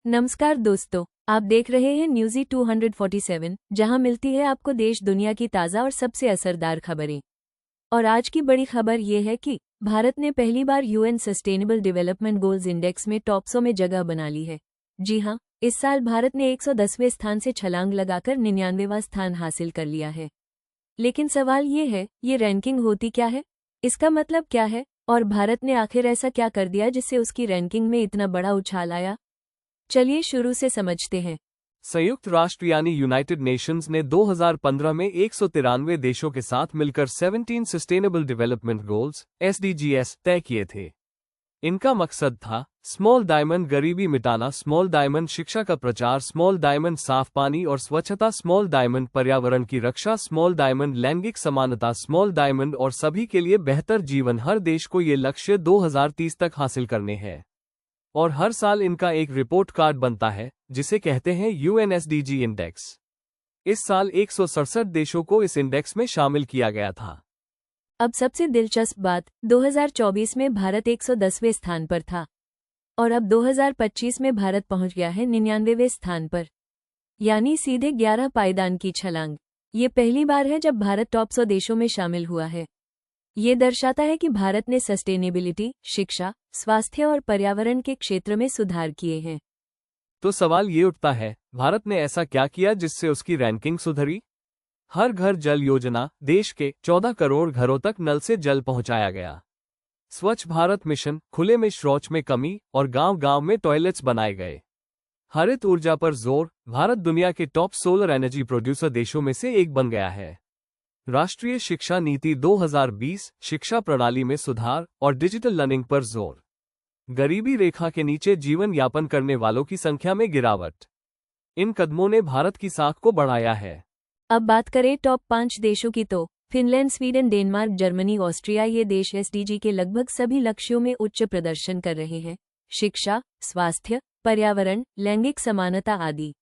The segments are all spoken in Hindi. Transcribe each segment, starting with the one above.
नमस्कार दोस्तों, आप देख रहे हैं न्यूज़ी 247, जहां मिलती है आपको देश दुनिया की ताज़ा और सबसे असरदार खबरें। और आज की बड़ी खबर ये है कि भारत ने पहली बार UN sustainable development goals index में टॉप 100 में जगह बना ली है। जी हां, इस साल भारत ने 110वें स्थान से छलांग लगाकर 99वां स्थान हासिल कर लिया है। लेकिन सवाल ये है, ये रैंकिंग होती क्या है? इसका मतलब क्या है? और भारत ने आखिर ऐसा क्या कर दिया जिससे उसकी रैंकिंग में इतना बड़ा उछाल आया? चलिए शुरू से समझते हैं। संयुक्त राष्ट्र यानी यूनाइटेड नेशंस ने 2015 में 193 देशों के साथ मिलकर 17 सस्टेनेबल डेवलपमेंट गोल्स (SDGs) तय किए थे। इनका मकसद था स्मॉल डायमंड गरीबी मिटाना, स्मॉल डायमंड शिक्षा का प्रचार, स्मॉल डायमंड साफ पानी और स्वच्छता, स्मॉल डायमंड पर्यावरण की रक्षा, स्मॉल डायमंड लैंगिक समानता, स्मॉल डायमंड और सभी के लिए बेहतर जीवन। हर देश को ये लक्ष्य 2030 तक हासिल करने हैं और हर साल इनका एक रिपोर्ट कार्ड बनता है जिसे कहते हैं यूएनएसडीजी इंडेक्स। इस साल 167 देशों को इस इंडेक्स में शामिल किया गया था। अब सबसे दिलचस्प बात, 2024 में भारत 110वें स्थान पर था और अब 2025 में भारत पहुंच गया है 99वें स्थान पर, यानी सीधे 11 पायदान की छलांग। ये पहली बार है जब भारत टॉप 100 देशों में शामिल हुआ है। ये दर्शाता है कि भारत ने सस्टेनेबिलिटी, शिक्षा, स्वास्थ्य और पर्यावरण के क्षेत्र में सुधार किए हैं। तो सवाल ये उठता है, भारत ने ऐसा क्या किया जिससे उसकी रैंकिंग सुधरी? हर घर जल योजना, देश के 14 करोड़ घरों तक नल से जल पहुंचाया गया। स्वच्छ भारत मिशन, खुले में शौच में कमी और गांव-गांव में टॉयलेट्स बनाए गए। हरित ऊर्जा पर जोर, भारत दुनिया के टॉप सोलर एनर्जी प्रोड्यूसर देशों में से एक बन गया है। राष्ट्रीय शिक्षा नीति 2020, शिक्षा प्रणाली में सुधार और डिजिटल लर्निंग पर जोर। गरीबी रेखा के नीचे जीवन यापन करने वालों की संख्या में गिरावट। इन कदमों ने भारत की साख को बढ़ाया है। अब बात करें टॉप 5 देशों की तो Finland, Sweden, Denmark, Germany, Austria, ये देश एसडीजी के लगभग सभी लक्ष्यों में उच्च प्रदर्शन कर रहे हैं। शिक्षा, स्वास्थ्य, पर्यावरण, लैंगिक समानता आदि।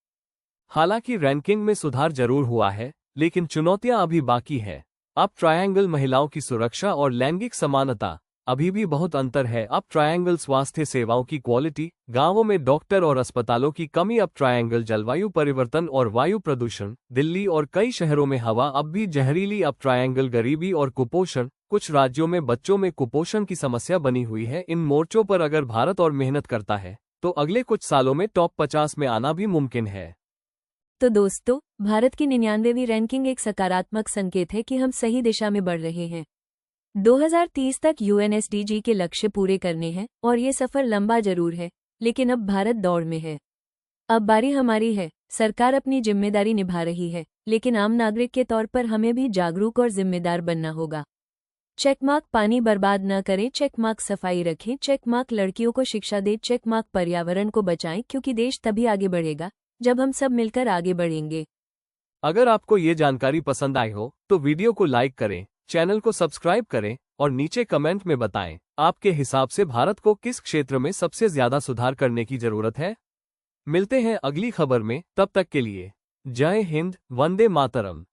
हालांकि रैंकिंग में सुधार जरूर हुआ है, लेकिन चुनौतियां अभी बाकी है। अप ट्रायंगल महिलाओं की सुरक्षा और लैंगिक समानता, अभी भी बहुत अंतर है। अप ट्रायंगल स्वास्थ्य सेवाओं की क्वालिटी, गांवों में डॉक्टर और अस्पतालों की कमी। अप ट्रायंगल जलवायु परिवर्तन और वायु प्रदूषण, दिल्ली और कई शहरों में हवा अब भी जहरीली। अप ट्रायंगल गरीबी और कुपोषण, कुछ राज्यों में बच्चों में कुपोषण की समस्या बनी हुई है। इन मोर्चों पर अगर भारत और मेहनत करता है तो अगले कुछ सालों में टॉप 50 में आना भी मुमकिन है। तो दोस्तों, भारत की 99वीं रैंकिंग एक सकारात्मक संकेत है कि हम सही दिशा में बढ़ रहे हैं। 2030 तक यूएनएसडीजी के लक्ष्य पूरे करने हैं और ये सफर लंबा जरूर है, लेकिन अब भारत दौड़ में है। अब बारी हमारी है। सरकार अपनी जिम्मेदारी निभा रही है, लेकिन आम नागरिक के तौर पर हमें भी जागरूक और जिम्मेदार बनना होगा। चेकमार्क पानी बर्बाद न करें, चेकमार्क सफाई रखें, चेकमार्क लड़कियों को शिक्षा दे, चेकमार्क पर्यावरण को बचाएं, क्योंकि देश तभी आगे बढ़ेगा जब हम सब मिलकर आगे बढ़ेंगे। अगर आपको ये जानकारी पसंद आई हो तो वीडियो को लाइक करें, चैनल को सब्सक्राइब करें और नीचे कमेंट में बताएं आपके हिसाब से भारत को किस क्षेत्र में सबसे ज्यादा सुधार करने की जरूरत है। मिलते हैं अगली खबर में, तब तक के लिए जय हिंद, वंदे मातरम।